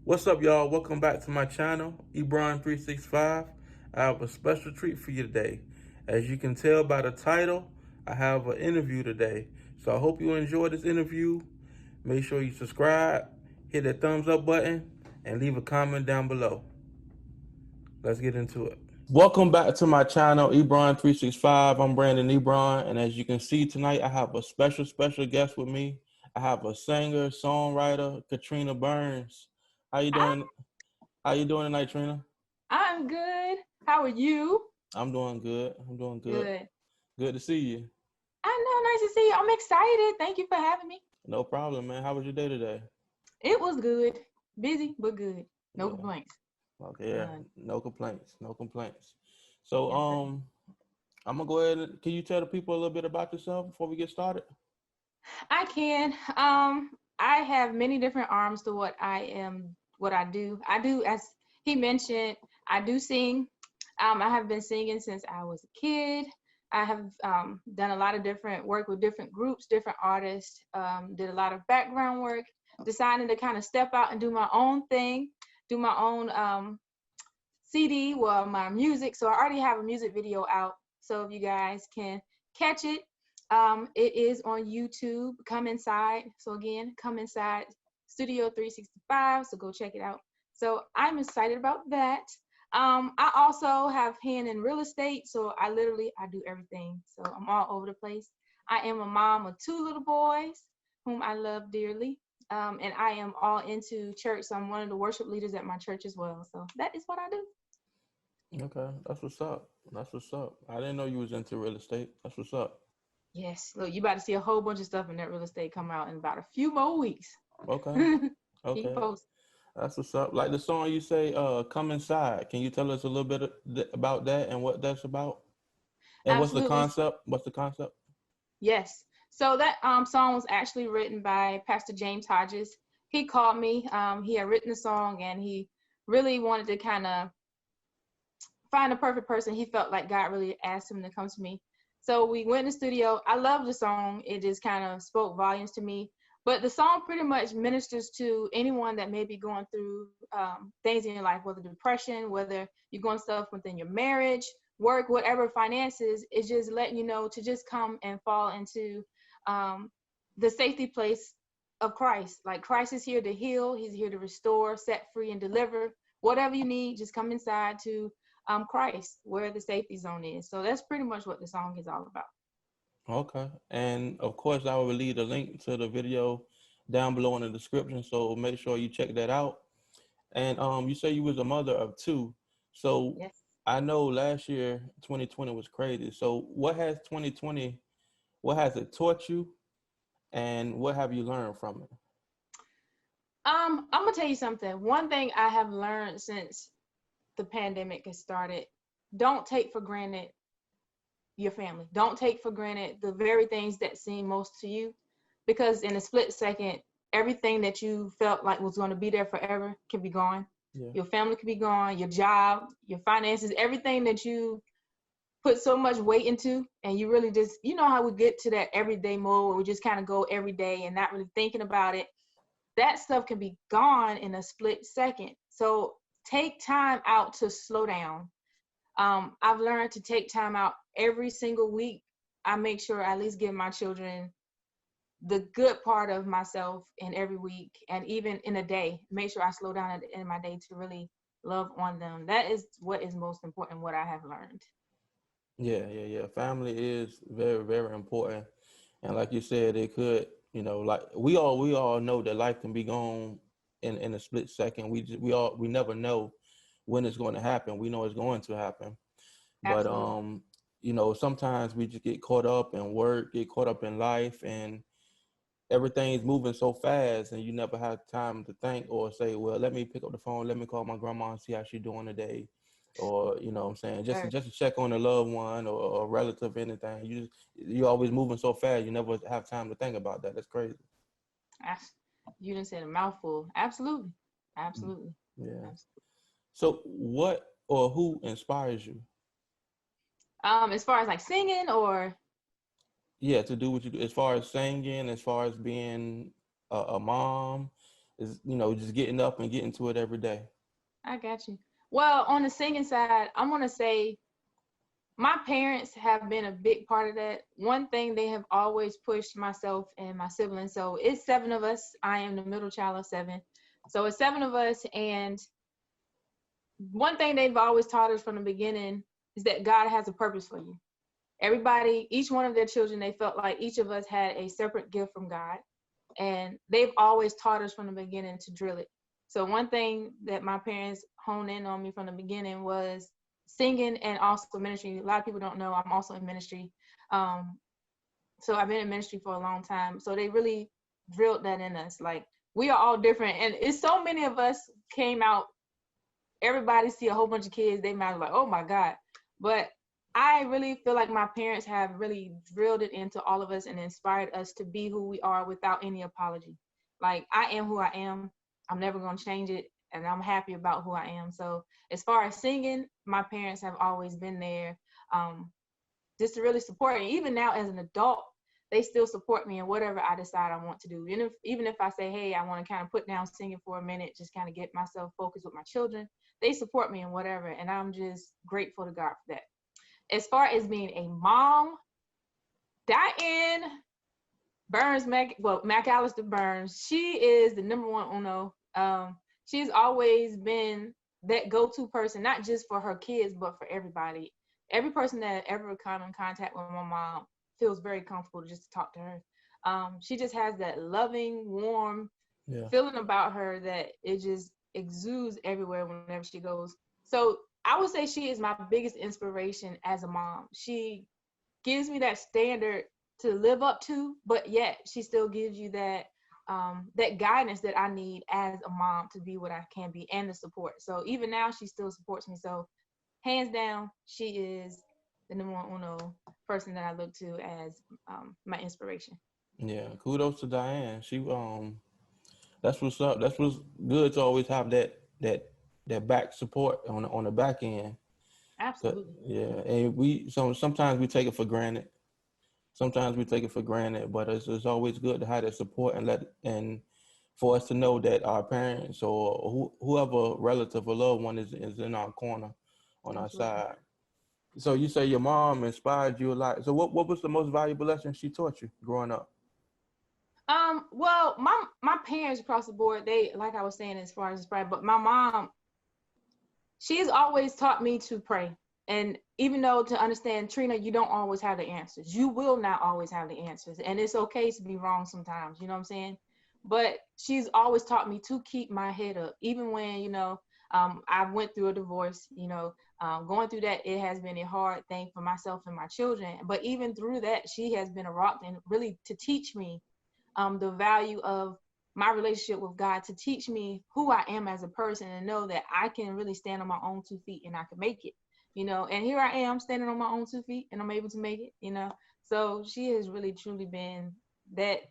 What's up, y'all? Welcome back to my channel, Ebron365. I have a special treat for you today. As you can tell by the title, I have an interview today. So I hope you enjoy this interview. Make sure you subscribe, hit that thumbs up button, and leave a comment down below. Let's get into it. Welcome back to my channel, Ebron365. I'm Brandon Ebron, and as you can see tonight, I have a special guest with me. I have a singer, songwriter, Katrina Burns. How you I, doing? How you doing tonight, Trina? I'm good. How are you? I'm doing good. I'm doing good. Good. Good to see you. I know, nice to see you. I'm excited. Thank you for having me. No problem, man. How was your day today? It was good. Busy, but good. No Yeah. complaints. Okay. Yeah. None. No complaints. No complaints. So, Yes, sir. I'm gonna go ahead and can you tell the people a little bit about yourself before we get started? I can. I have many different arms to what I do. I do, as he mentioned, I do sing. I have been singing since I was a kid. I have done a lot of different work with different groups, different artists, did a lot of background work, decided to kind of step out and do my own thing, do my own CD, well, my music. So I already have a music video out. So if you guys can catch it, it is on YouTube. Come Inside. So again, Come Inside Studio 365. So go check it out. So I'm excited about that. I also have hand in real estate. So I do everything. So I'm all over the place. I am a mom of two little boys whom I love dearly. And I am all into church. So I'm one of the worship leaders at my church as well. So that is what I do. Okay, that's what's up. That's what's up. I didn't know you was into real estate. That's what's up. Yes, look, you about to see a whole bunch of stuff in that real estate come out in about a few more weeks. Okay. Keep Okay. posted. That's what's up. Like the song you say, "Come Inside." Can you tell us a little bit about that and what that's about? And what's the Absolutely. concept? What's the concept? Yes. So that song was actually written by Pastor James Hodges. He called me. He had written the song and he really wanted to kind of find a perfect person. He felt like God really asked him to come to me. So we went in the studio. I love the song. It just kind of spoke volumes to me. But the song pretty much ministers to anyone that may be going through things in your life, whether depression, whether you're going stuff within your marriage, work, whatever, finances. It's just letting you know to just come and fall into um, the safety place of Christ. Like Christ is here to heal. He's here to restore, set free, and deliver. Whatever you need, just come inside to Christ, where the safety zone is. So that's pretty much what the song is all about. Okay. And of course, I will leave a link to the video down below in the description. So make sure you check that out. And you say you was a mother of two. So Yes. I know last year 2020 was crazy. So what has 2020, what has it taught you and what have you learned from it? I'm gonna tell you something. One thing I have learned since the pandemic has started: don't take for granted your family. Don't take for granted the very things that seem most to you, because in a split second, everything that you felt like was going to be there forever can be gone. Yeah. Your family can be gone, your job, your finances, everything that you put so much weight into, and you really just, you know how we get to that everyday mode where we just kind of go every day and not really thinking about it. That stuff can be gone in a split second. So take time out to slow down. I've learned to take time out every single week. I make sure I at least give my children the good part of myself in every week, and even in a day, make sure I slow down at the end of my day to really love on them. That is what is most important, what I have learned. Yeah. Family is very important. And like you said, it could, like we all know that life can be gone in a split second. We never know when it's going to happen. We know it's going to happen. But Absolutely. sometimes we just get caught up in work, get caught up in life, and everything's moving so fast, and you never have time to think or say, well, let me pick up the phone, let me call my grandma and see how she's doing today, or what I'm saying, just to, Sure. just to check on a loved one or a relative, anything. You're always moving so fast, you never have time to think about that. That's crazy. You didn't say a mouthful. Absolutely. Absolutely. Yeah. Absolutely. So what or who inspires you? As far as like singing or Yeah, to do what you do, as far as singing, as far as being a mom, is, you know, just getting up and getting to it every day. I got you. Well, on the singing side, I'm gonna say my parents have been a big part of that. One thing, they have always pushed myself and my siblings. So it's seven of us. I am the middle child of seven. So it's seven of us. And one thing they've always taught us from the beginning is that God has a purpose for you. Everybody, each one of their children, they felt like each of us had a separate gift from God. And they've always taught us from the beginning to drill it. So one thing that my parents honed in on me from the beginning was singing and also ministry. A lot of people don't know I'm also in ministry. Um, so I've been in ministry for a long time. So they really drilled that in us. Like, we are all different, and it's so many of us came out. Everybody see a whole bunch of kids, they might be like, oh my God. But I really feel like my parents have really drilled it into all of us and inspired us to be who we are without any apology. Like, I am who I am. I'm never going to change it. And I'm happy about who I am. So as far as singing, my parents have always been there, just to really support me. Even now as an adult, they still support me in whatever I decide I want to do. Even if I say, hey, I want to kind of put down singing for a minute, just kind of get myself focused with my children, they support me in whatever. And I'm just grateful to God for that. As far as being a mom, Diane McAllister Burns, she is the number one uno. She's always been that go-to person, not just for her kids, but for everybody. Every person that ever come in contact with my mom feels very comfortable just to talk to her. She just has that loving, warm Yeah. feeling about her that it just exudes everywhere whenever she goes. So I would say she is my biggest inspiration as a mom. She gives me that standard to live up to, but yet she still gives you that that guidance that I need as a mom to be what I can be, and the support. So even now, she still supports me. So hands down, she is the number one uno person that I look to as my inspiration. Yeah. Kudos to Diane. She that's what's up. That's what's good to always have that back support on the back end. Absolutely. Yeah, and sometimes we take it for granted. Sometimes we take it for granted, but it's always good to have that support and for us to know that our parents or whoever relative or loved one is in our corner, on our Absolutely. side. So you say your mom inspired you a lot. So what was the most valuable lesson she taught you growing up? Well, my parents across the board, they, like I was saying, as far as inspired, but my mom, she's always taught me to pray. And even though, to understand, Trina, you don't always have the answers. You will not always have the answers. And it's okay to be wrong sometimes, you know what I'm saying? But she's always taught me to keep my head up, even when, I went through a divorce, going through that, it has been a hard thing for myself and my children. But even through that, she has been a rock, and really to teach me the value of my relationship with God, to teach me who I am as a person, and know that I can really stand on my own 2 feet and I can make it, and here I am standing on my own 2 feet and I'm able to make it. So she has really truly been that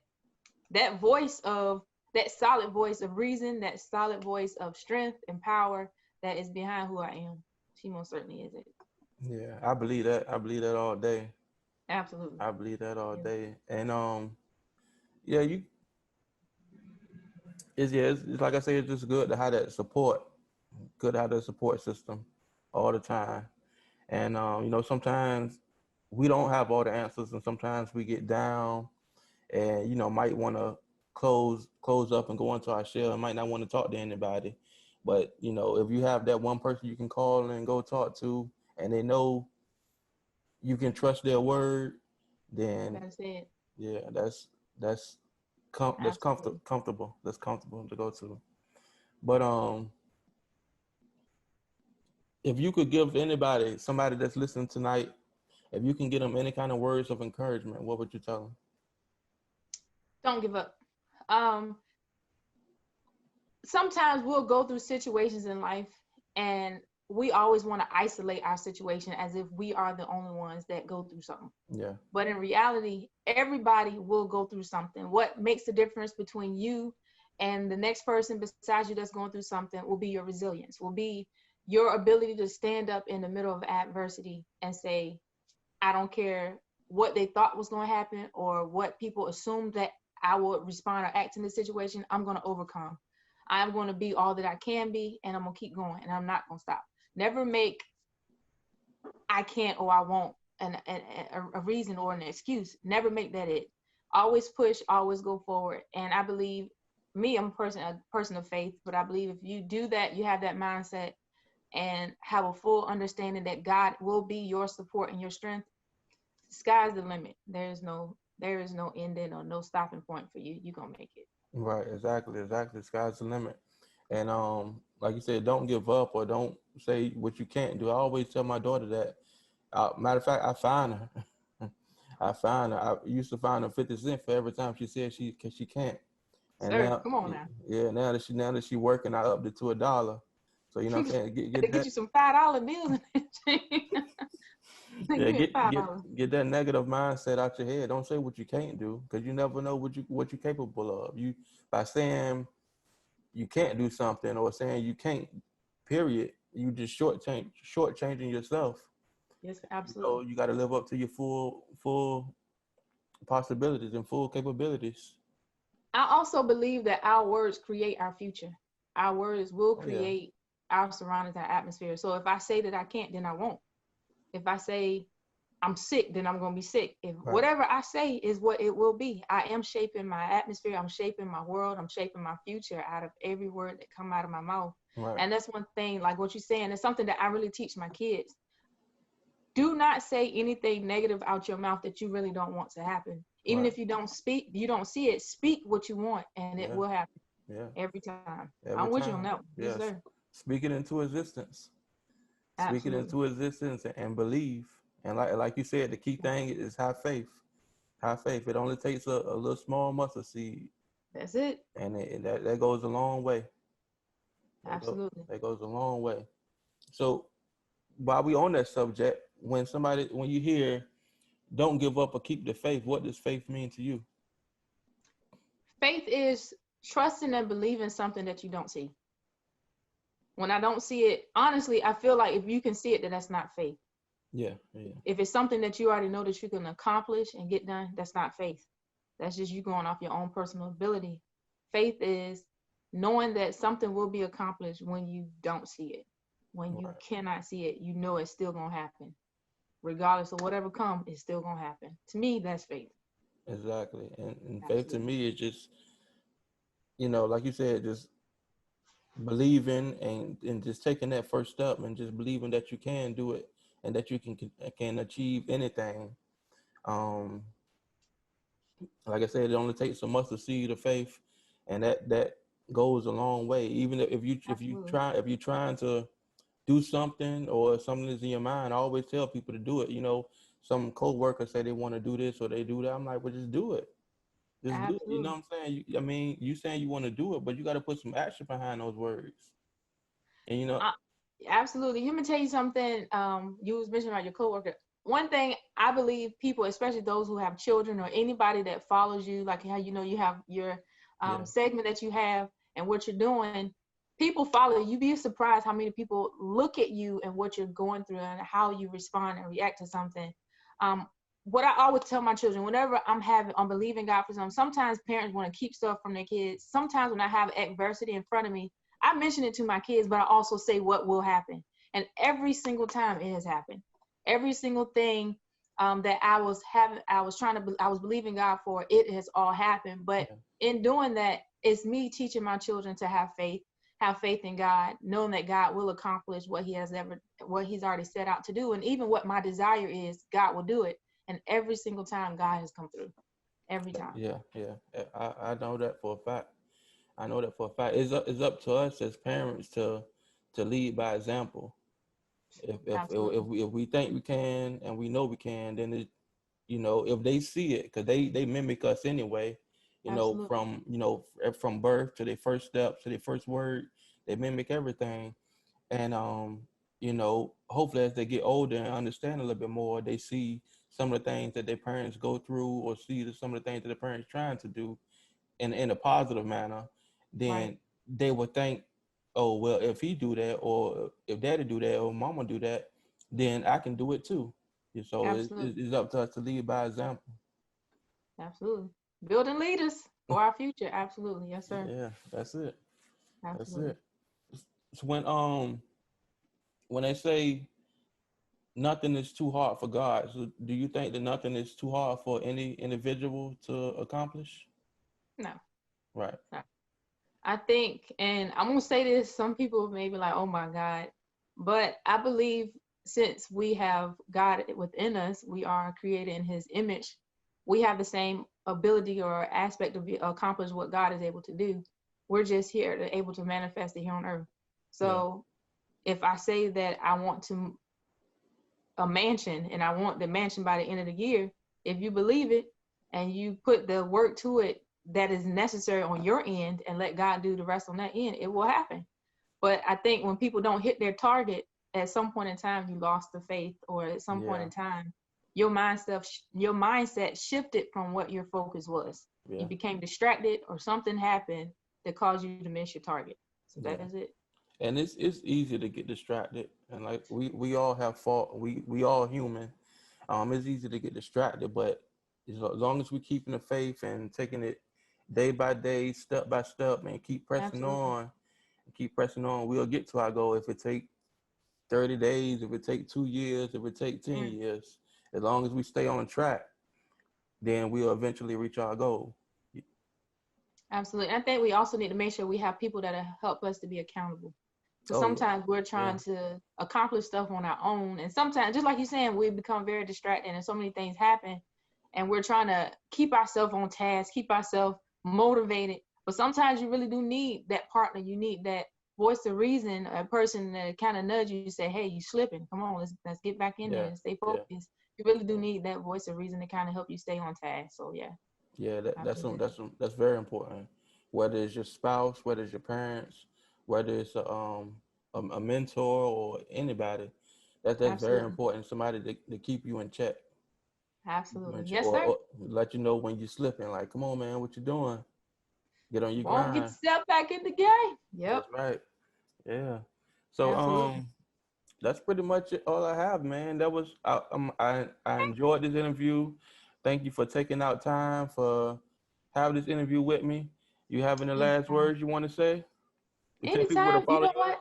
voice of that solid voice of reason, that solid voice of strength and power that is behind who I am. She most certainly is it. Yeah, I believe that. I believe that all day. Absolutely. I believe that all Yeah. day. And yeah, it's like I say, it's just good to have that support. Good to have that support system all the time. And sometimes we don't have all the answers, and sometimes we get down, and might want to close up and go into our shell, and might not want to talk to anybody. But if you have that one person you can call and go talk to, and they know you can trust their word, then That's it. yeah, that's that's Absolutely. comfortable. That's comfortable to go to. But if you could give somebody that's listening tonight, if you can give them any kind of words of encouragement, what would you tell them? Don't give up. um Sometimes we'll go through situations in life, and we always want to isolate our situation as if we are the only ones that go through something. Yeah, But in reality, everybody will go through something. What makes the difference between you and the next person besides you that's going through something will be your resilience, will be your ability to stand up in the middle of adversity and say, I don't care what they thought was going to happen or what people assumed that I would respond or act in this situation, I'm going to overcome. I'm going to be all that I can be, and I'm going to keep going, and I'm not going to stop. Never make I can't or I won't a reason or an excuse. Never make that it. Always push, always go forward. And I believe I'm a person of faith, but I believe if you do that, you have that mindset and have a full understanding that God will be your support and your strength. Sky's the limit. There is no ending or no stopping point for you. You're gonna make it. Right, exactly. Sky's the limit. And like you said, don't give up or don't say what you can't do. I always tell my daughter that. Matter of fact, I find her. I find her. I used to find her 50 cents for every time she said she can't. And Sir, now, come on now. yeah, now that she working, I upped it to $1. So you know what I'm saying? Get Get that. you some $5 bills. Give Yeah, me get get $5. get that negative mindset out your head. Don't say what you can't do, because you never know what you're capable of. You by saying you can't do something or saying you can't, period, you just shortchanging yourself. Yes, You know, absolutely. you got to live up to your full possibilities and full capabilities. I also believe that our words create our future. Our words will Oh yeah, create our surroundings, our atmosphere. So if I say that I can't, then I won't. If I say I'm sick, then I'm gonna be sick. If right, whatever I say is what it will be. I am shaping my atmosphere. I'm shaping my world. I'm shaping my future out of every word that come out of my mouth. right, And that's one thing, like what you're saying, it's something that I really teach my kids. Do not say anything negative out your mouth that you really don't want to happen. Even right. if you don't see it, speak what you want and it Yeah, will happen yeah. every time. I'm Every with you on time. that one. Yes, Yes. sir. Speak it into existence. Speak it Absolutely. into existence and believe. And like you said, the key thing is have faith. Have faith. It only takes a little small mustard seed, That's it. and that goes a long way. Absolutely. That goes a long way. So while we on that subject, when you hear "don't give up or keep the faith," what does faith mean to you? Faith is trusting and believing something that you don't see. When I don't see it, honestly, I feel like if you can see it, then that's not faith. Yeah, yeah, If it's something that you already know that you can accomplish and get done, that's not faith. That's just you going off your own personal ability. Faith is knowing that something will be accomplished when you don't see it. When you right, cannot see it, you know it's still gonna happen. Regardless of whatever comes, it's still gonna happen. To me, that's faith. exactly. And faith to Absolutely. me is just, like you said, just believing and just taking that first step and just believing that you can do it and that you can achieve anything. Um, like I said, it only takes a mustard seed of faith, and that goes a long way. Even Absolutely. if you're trying to do something or something is in your mind, I always tell people to do it. Some co-workers say they want to do this or they do that. I'm like, well, just do it. Just do it. You know Absolutely. what I'm saying? I mean, you saying you want to do it, but you got to put some action behind those words. And Uh, absolutely. Let me tell you something. You was mentioning about your coworker. One thing I believe people, especially those who have children or anybody that follows you, like how you have your yeah, segment that you have and what you're doing, people follow you. You'd be surprised how many people look at you and what you're going through and how you respond and react to something. Um, what I always tell my children, whenever I'm believing God for something, sometimes parents want to keep stuff from their kids. Sometimes when I have adversity in front of me, I mention it to my kids, but I also say what will happen. And every single time it has happened. Every single thing that I was believing God for, it has all happened. But yeah, in doing that, it's me teaching my children to have faith in God, knowing that God will accomplish what what He's already set out to do. And even what my desire is, God will do it. And every single time God has come through. Every time. yeah. I know that for a fact. I know that for a fact. It's up to us as parents to lead by example. Absolutely. If we think we can and we know we can, then if they see it, because they mimic us anyway. Absolutely. From birth to their first steps to their first word, they mimic everything. And hopefully as they get older and understand a little bit more, they see some of the things that their parents go through or see some of the things that the parents trying to do in a positive manner. Right. Then they would think, oh well, if he do that or if daddy do that or mama do that, then I can do it too. And so Absolutely. it's up to us to lead by example. Absolutely. Building leaders for our future. Absolutely. Yes, sir. Yeah, that's it. That's Absolutely. it. It's when they say nothing is too hard for God, so do you think that nothing is too hard for any individual to accomplish? No, Right. no. I think, and I'm gonna say this, some people may be like, oh my God, but I believe since we have God within us, we are created in his image, we have the same ability or aspect of accomplish what God is able to do. We're just here to able to manifest it here on earth. Yeah. So if I say that I want to a mansion and I want the mansion by the end of the year, if you believe it and you put the work to it that is necessary on your end and let God do the rest on that end, it will happen. But I think when people don't hit their target, at some point in time you lost the faith, or at some point Yeah. in time your mindset shifted from what your focus was. You Yeah. became distracted or something happened that caused you to miss your target. So that Yeah. is it. And it's easy to get distracted, and like we all have fault. We all human. It's easy to get distracted, but as long as we keeping the faith and taking it day by day, step by step, and Absolutely. keep pressing on, we'll get to our goal. If it take 30 days, if it take 2 years, if it take 10 Mm. years, as long as we stay on track, then we'll eventually reach our goal. Absolutely. I think we also need to make sure we have people that help us to be accountable. Because Oh yeah, sometimes we're yeah, trying to accomplish stuff on our own. And sometimes, just like you're saying, we become very distracted and so many things happen. And we're trying to keep ourselves on task, keep ourselves motivated. But sometimes you really do need that partner. You need that voice of reason, a person that kind of nudge you, say, hey, you slipping. Come on, let's get back in there yeah, and stay yeah, focused. You really do yeah. need that voice of reason to kind of help you stay on task. So yeah, Yeah, I believe that. that's very important. Whether it's your spouse, whether it's your parents, whether it's a mentor or anybody, that's very Absolutely. important. Somebody to keep you in check, Absolutely. Yes, or, sir. let you know when you're slipping. Like, come on, man, what you doing? Get on your Won't get grind. yourself back in the game. Yep. That's right. Yeah. So Absolutely. that's pretty much all I have, man. That was I enjoyed this interview. Thank you for taking out time for having this interview with me. You have any last Anytime. words you want to say? You tell people where to Anytime. You follow know you what?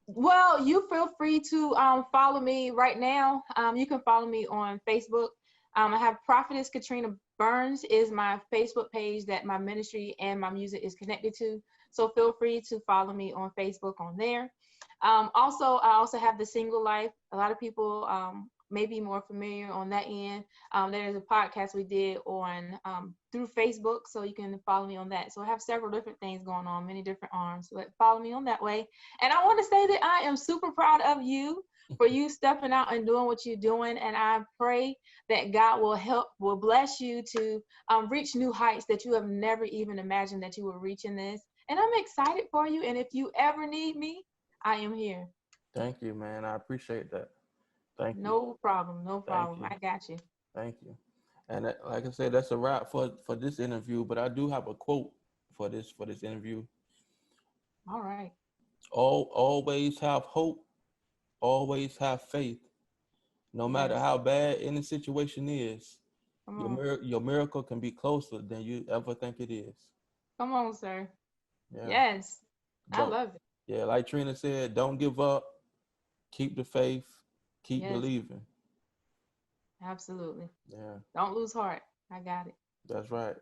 Well, you feel free to follow me right now. You can follow me on Facebook. I have Prophetess Katrina Burns is my Facebook page that my ministry and my music is connected to. So feel free to follow me on Facebook on there. Also, I also have the Single Life. A lot of people may be more familiar on that end. There's a podcast we did on through Facebook, so you can follow me on that. So I have several different things going on, many different arms. But follow me on that way. And I want to say that I am super proud of you for you stepping out and doing what you're doing. And I pray that God will bless you to reach new heights that you have never even imagined that you will reach in this. And I'm excited for you. And if you ever need me, I am here. Thank you, man. I appreciate that. Thank you. No problem. No Thank problem. you. I got you. Thank you. And like I said, that's a wrap for this interview. But I do have a quote for this interview. All right. Always have hope. Always have faith. No matter Yes. how bad any situation is, Come on. your miracle can be closer than you ever think it is. Come on, sir. Yeah. Yes. I Don't. love it. Yeah, like Trina said, don't give up. Keep the faith. Keep Yes. believing. Absolutely. Yeah, Don't lose heart. I got it. that's right.